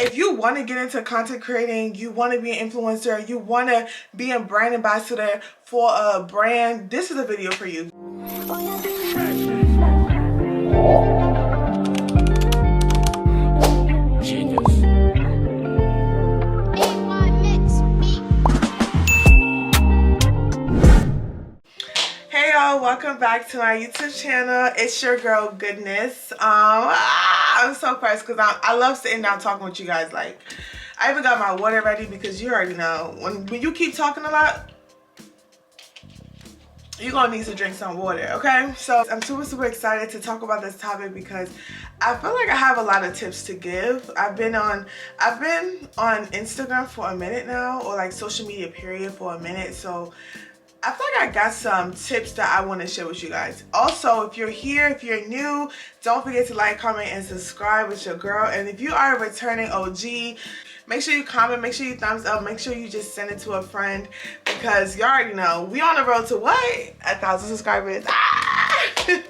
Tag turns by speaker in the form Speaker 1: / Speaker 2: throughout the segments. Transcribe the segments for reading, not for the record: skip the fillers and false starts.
Speaker 1: If you want to get into content creating, you want to be an influencer, you want to be a brand ambassador for a brand, this is a video for you. Hey y'all, welcome back to my YouTube channel. It's your girl Goodness. I'm so pressed because I love sitting down talking with you guys. Like, I even got my water ready because you already know when you keep talking a lot, you're gonna need to drink some water, okay? So I'm super excited to talk about this topic because I feel like I have a lot of tips to give. I've been on Instagram for a minute now, or like social media period for a minute. So I feel like I got some tips that I want to share with you guys. Also, if you're here, if you're new, don't forget to like, comment, and subscribe with your girl. And if you are a returning OG, make sure you comment, make sure you thumbs up, make sure you just send it to a friend because you already know we on the road to what? 1,000 subscribers. Alright,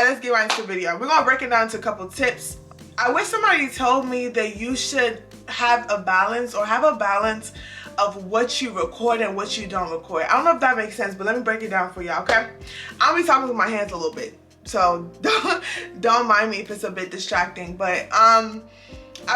Speaker 1: let's get right into the video. We're gonna break it down to a couple tips. I wish somebody told me that you should have a balance of what you record and what you don't record. I don't know if that makes sense, but let me break it down for y'all, okay? I'll be talking with my hands a little bit, so don't mind me if it's a bit distracting. But I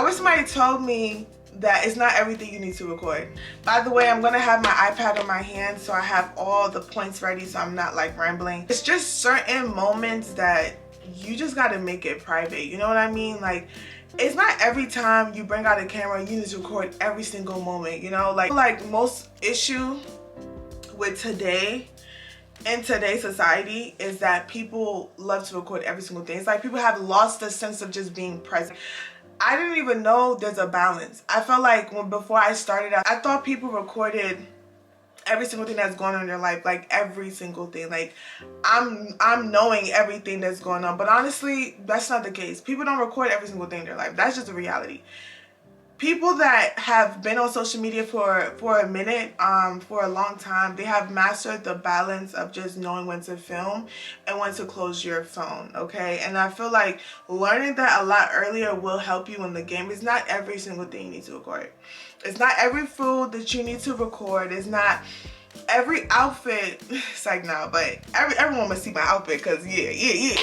Speaker 1: wish somebody told me that it's not everything you need to record. By the way, I'm gonna have my iPad on my hand, so I have all the points ready, so I'm not like rambling. It's just certain moments that you just gotta make it private. You know what I mean? Like, it's not every time you bring out a camera you need to record every single moment, you know? Like most issue with today in today's society is that people love to record every single thing. It's like people have lost the sense of just being present. I didn't even know there's a balance. I felt like before I started out, I thought people recorded every single thing that's going on in their life, like every single thing. Like I'm knowing everything that's going on, but honestly, that's not the case. People don't record every single thing in their life. That's just a reality. People that have been on social media for a minute, for a long time, they have mastered the balance of just knowing when to film and when to close your phone, okay? And I feel like learning that a lot earlier will help you in the game. It's not every single thing you need to record. It's not every food that you need to record. It's not every outfit. It's like, no, but everyone must see my outfit because yeah.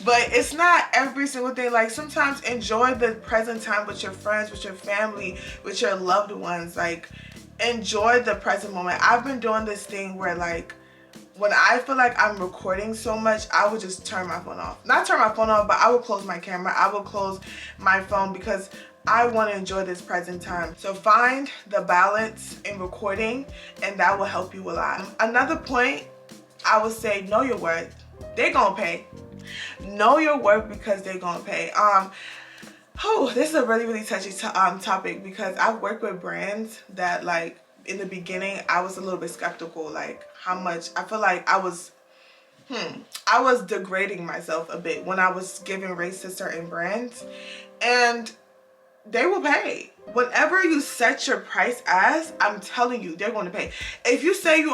Speaker 1: But it's not every single thing. Like, sometimes enjoy the present time with your friends, with your family, with your loved ones. Like, enjoy the present moment. I've been doing this thing where, like, when I feel like I'm recording so much, I would just turn my phone off. Not turn my phone off, but I would close my camera. I would close my phone because I want to enjoy this present time. So find the balance in recording, and that will help you a lot. Another point, I would say, know your worth. They're gonna pay. Know your worth because they're gonna pay. This is a really touchy topic because I've worked with brands that, like, in the beginning I was a little bit skeptical, like how much I feel like I was degrading myself a bit when I was giving rates to certain brands, and they will pay. Whatever you set your price as, I'm telling you, they're going to pay. If you say you're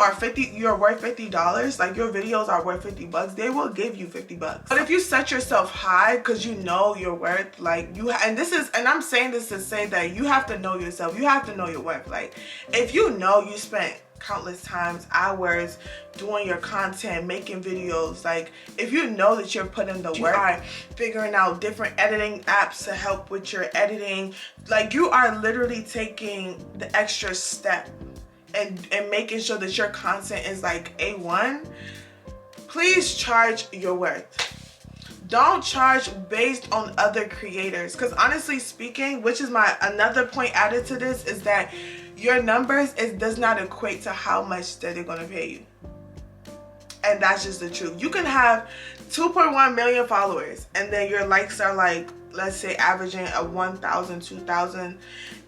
Speaker 1: worth $50, like your videos are worth $50, they will give you $50. But if you set yourself high because you know your worth, like and I'm saying this to say that you have to know yourself. You have to know your worth. Like, if you know you spent countless times, hours doing your content, making videos, like if you know that you're putting the work, you are figuring out different editing apps to help with your editing, like you are literally taking the extra step and making sure that your content is like A1, please charge your worth. Don't charge based on other creators, because honestly speaking, which is another point added to this, is that your numbers does not equate to how much that they're going to pay you. And that's just the truth. You can have 2.1 million followers and then your likes are like, let's say, averaging a 1,000, 2,000.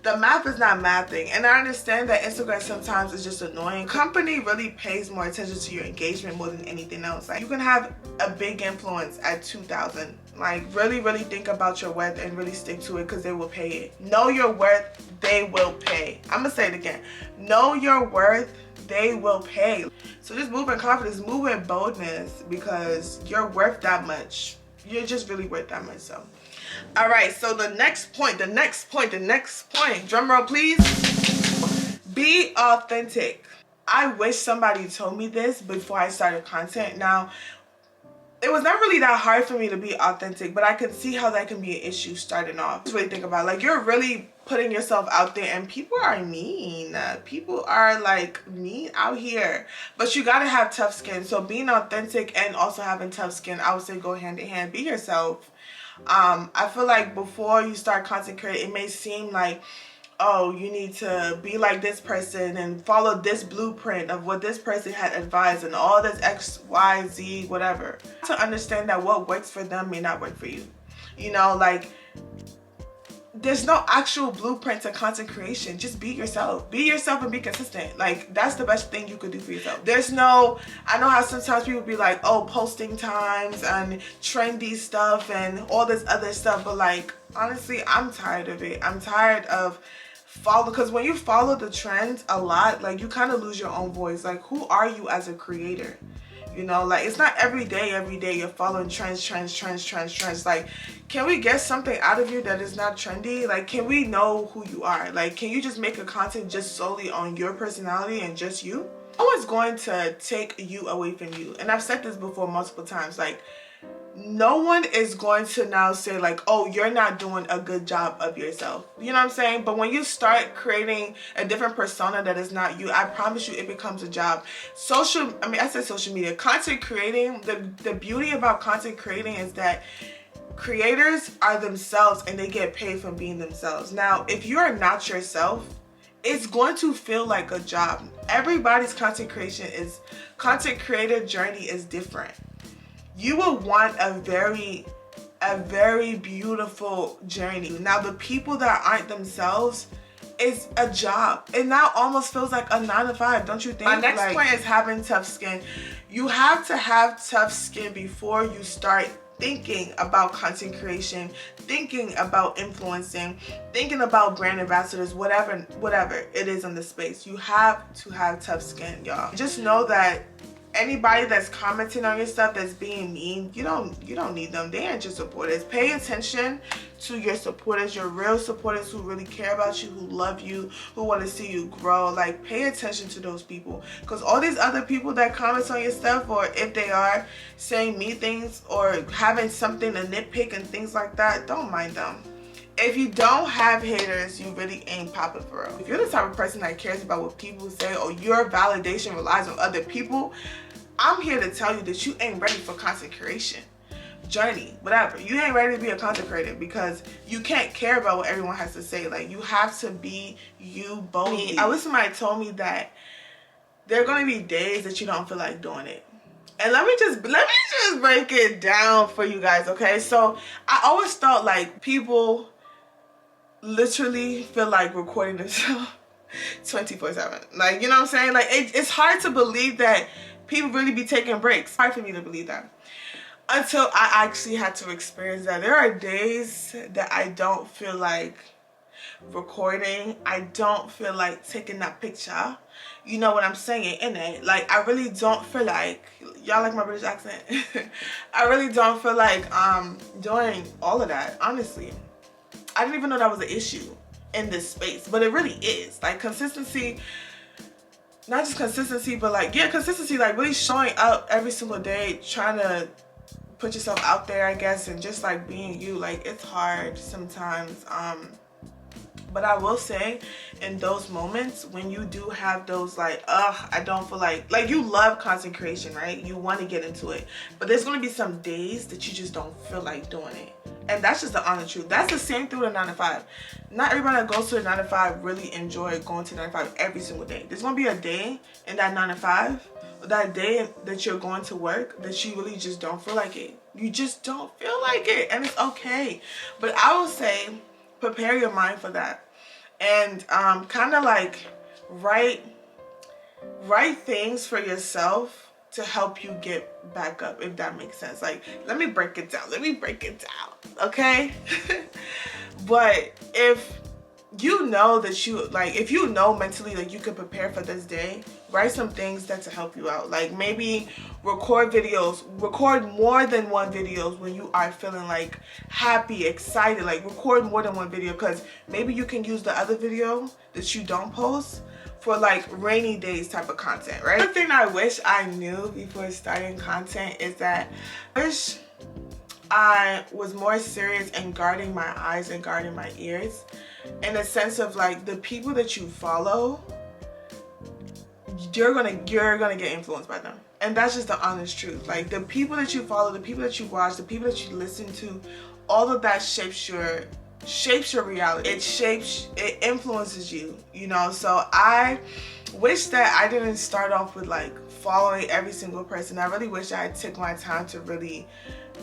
Speaker 1: The math is not mathing. And I understand that Instagram sometimes is just annoying. Company really pays more attention to your engagement more than anything else. Like, you can have a big influence at 2,000. Like, really think about your worth and really stick to it because they will pay it. Know your worth, they will pay. I'm gonna say it again. Know your worth, they will pay. So just move in confidence, move in boldness, because you're worth that much. You're just really worth that much. So All right, so the next point, drum roll please. Be authentic. I wish somebody told me this before I started content. Now, it was not really that hard for me to be authentic, but I can see how that can be an issue starting off. Just really think about it. Like, you're really putting yourself out there, and people are mean. People are like mean out here, but you gotta have tough skin. So being authentic and also having tough skin, I would say go hand in hand. Be yourself. I feel like before you start content creating, it may seem like, oh, you need to be like this person and follow this blueprint of what this person had advised and all this X, Y, Z, whatever. To understand that what works for them may not work for you. You know, like, there's no actual blueprint to content creation. Just be yourself. Be yourself and be consistent. Like, that's the best thing you could do for yourself. There's no, I know how sometimes people be like, oh, posting times and trendy stuff and all this other stuff, but like, honestly, I'm tired of it. I'm tired of because when you follow the trends a lot, like, you kind of lose your own voice. Like, who are you as a creator? You know, like, it's not every day you're following trends. Like, can we get something out of you that is not trendy? Like, can we know who you are? Like, can you just make a content just solely on your personality and just you? No one's going to take you away from you. And I've said this before multiple times. Like, no one is going to now say like, oh, you're not doing a good job of yourself. You know what I'm saying? But when you start creating a different persona that is not you, I promise you it becomes a job. I said social media. Content creating, the beauty about content creating is that creators are themselves and they get paid for being themselves. Now, if you are not yourself, it's going to feel like a job. Everybody's content creator journey is different. You will want a very beautiful journey. Now, the people that aren't themselves is a job. It now almost feels like a 9-to-5, don't you think? My next point is having tough skin. You have to have tough skin before you start thinking about content creation, thinking about influencing, thinking about brand ambassadors, whatever it is in the space. You have to have tough skin, y'all. Just know that anybody that's commenting on your stuff that's being mean, you don't need them. They aren't your supporters. Pay attention to your supporters, your real supporters who really care about you, who love you, who want to see you grow. Like, pay attention to those people, because all these other people that comment on your stuff, or if they are saying mean things or having something to nitpick and things like that, don't mind them. If you don't have haters, you really ain't popping for real. If you're the type of person that cares about what people say, or your validation relies on other people, I'm here to tell you that you ain't ready for content creation journey, whatever. You ain't ready to be a content creator, because you can't care about what everyone has to say. Like, you have to be you boldly. I wish somebody told me that there are going to be days that you don't feel like doing it. And let me just break it down for you guys, okay? So I always thought like people literally feel like recording themselves 24/7. Like, you know what I'm saying? Like, it's hard to believe that people really be taking breaks. It's hard for me to believe that until I actually had to experience that. There are days that I don't feel like recording. I don't feel like taking that picture. You know what I'm saying, innit? Like, I really don't feel like, y'all like my British accent? I really don't feel like doing all of that, honestly. I didn't even know that was an issue in this space, but it really is. Like, consistency, not just consistency, but like, yeah, consistency, like really showing up every single day, trying to put yourself out there, I guess, and just like being you. Like, it's hard sometimes. But I will say, in those moments when you do have those like, I don't feel like you love content creation, right? You want to get into it, but there's going to be some days that you just don't feel like doing it. And that's just the honest truth. That's the same through the 9-to-5. Not everybody that goes to the 9-to-5 really enjoy going to 9-to-5 every single day. There's going to be a day in that 9-to-5, that day that you're going to work, that you really just don't feel like it. You just don't feel like it, and it's okay. But I will say, prepare your mind for that, and kind of like write things for yourself to help you get back up, if that makes sense. Like, let me break it down, okay? But if you know that you, like, if you know mentally like you could prepare for this day, write some things that to help you out. Like maybe record videos, record more than one videos when you are feeling like happy, excited. Like record more than one video, because maybe you can use the other video that you don't post for like rainy days type of content, right? One thing I wish I knew before starting content is that I wish I was more serious in guarding my eyes and guarding my ears, in a sense of like the people that you follow, you're gonna get influenced by them. And that's just the honest truth. Like the people that you follow, the people that you watch, the people that you listen to, all of that shapes your reality. It influences you, you know. So I wish that I didn't start off with like following every single person. I really wish I took my time to really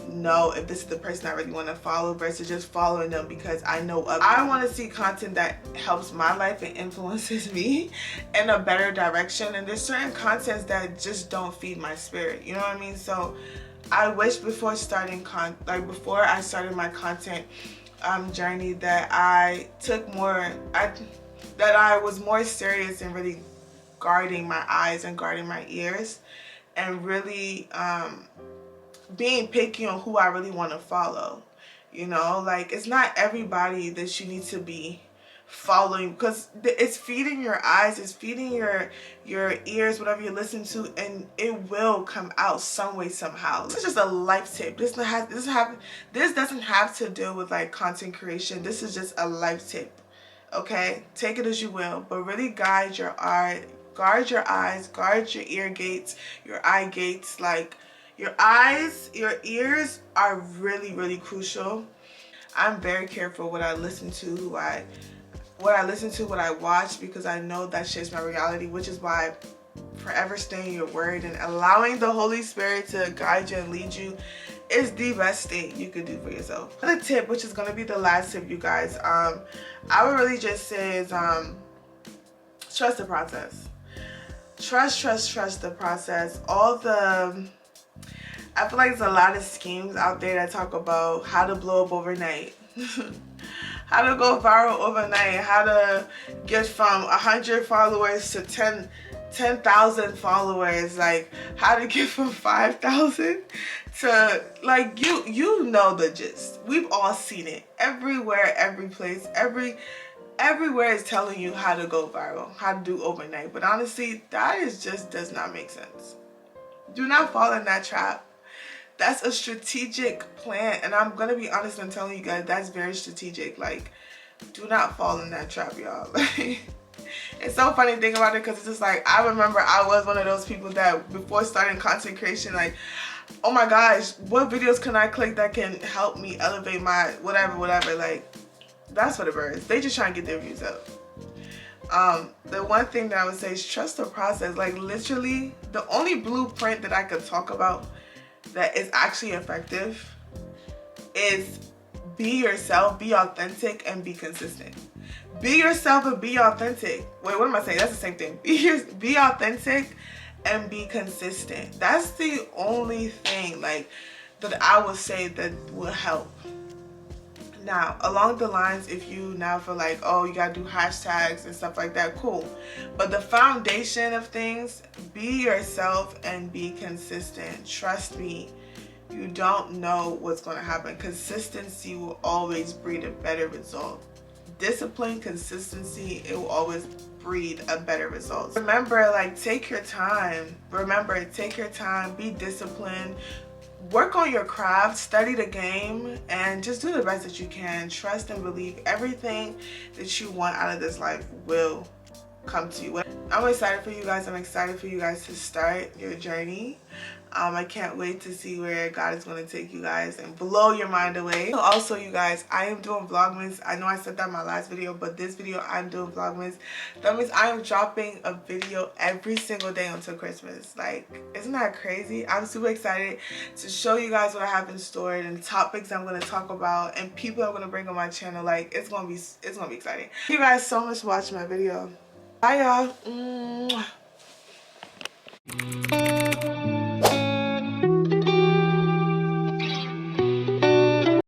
Speaker 1: know if this is the person I really want to follow versus just following them because I know of. I want to see content that helps my life and influences me in a better direction, and there's certain contents that just don't feed my spirit, you know what I mean? So I wish before starting before I started my content journey that I was more serious in really guarding my eyes and guarding my ears, and really being picky on who I really want to follow. You know, like it's not everybody that you need to be following, because it's feeding your eyes, it's feeding your ears, whatever you listen to, and it will come out some way somehow. This is just a life tip. This doesn't have to do with like content creation. This is just a life tip. Okay, take it as you will, but really guide your eye, guard your eyes, guard your ear gates, your eye gates. Like your eyes, your ears are really, really crucial. I'm very careful what I listen to, what I watch, because I know that shapes my reality, which is why forever staying your word and allowing the Holy Spirit to guide you and lead you is the best thing you could do for yourself. Another tip, which is going to be the last tip, you guys, I would really just say is trust the process. Trust the process. I feel like there's a lot of schemes out there that talk about how to blow up overnight. How to go viral overnight. How to get from 100 followers to 10,000 followers. Like how to get from 5,000 to like, you know the gist. We've all seen it. Everywhere, every place, everywhere is telling you how to go viral, how to do overnight. But honestly, that does not make sense. Do not fall in that trap. That's a strategic plan, and I'm gonna be honest and telling you guys that's very strategic. Like, do not fall in that trap, y'all. It's so funny to think about it, because it's just like, I remember I was one of those people that before starting content creation, like, oh my gosh, what videos can I click that can help me elevate my whatever. Like, that's for the birds. They just trying to get their views up. The one thing that I would say is trust the process. Like literally, the only blueprint that I could talk about that is actually effective is be yourself, be authentic, and be consistent. Be yourself and be authentic. Wait, what am I saying? That's the same thing. Be authentic and be consistent. That's the only thing like that I would say that will help. Now, along the lines, if you now feel like, oh, you gotta do hashtags and stuff like that, cool. But the foundation of things, be yourself and be consistent. Trust me, you don't know what's gonna happen. Consistency will always breed a better result. Discipline, consistency, it will always breed a better result. Remember, like, take your time. Be disciplined. Work on your craft, study the game, and just do the best that you can. Trust and believe everything that you want out of this life will come to you. I'm excited for you guys. I'm excited for you guys to start your journey. I can't wait to see where God is going to take you guys and blow your mind away. Also, you guys, I am doing Vlogmas. I know I said that in my last video, but this video I'm doing Vlogmas. That means I am dropping a video every single day until Christmas. Like, isn't that crazy? I'm super excited to show you guys what I have in store and topics I'm going to talk about and people I'm going to bring on my channel. Like, it's going to be exciting. Thank you guys so much for watching my video. Bye, y'all.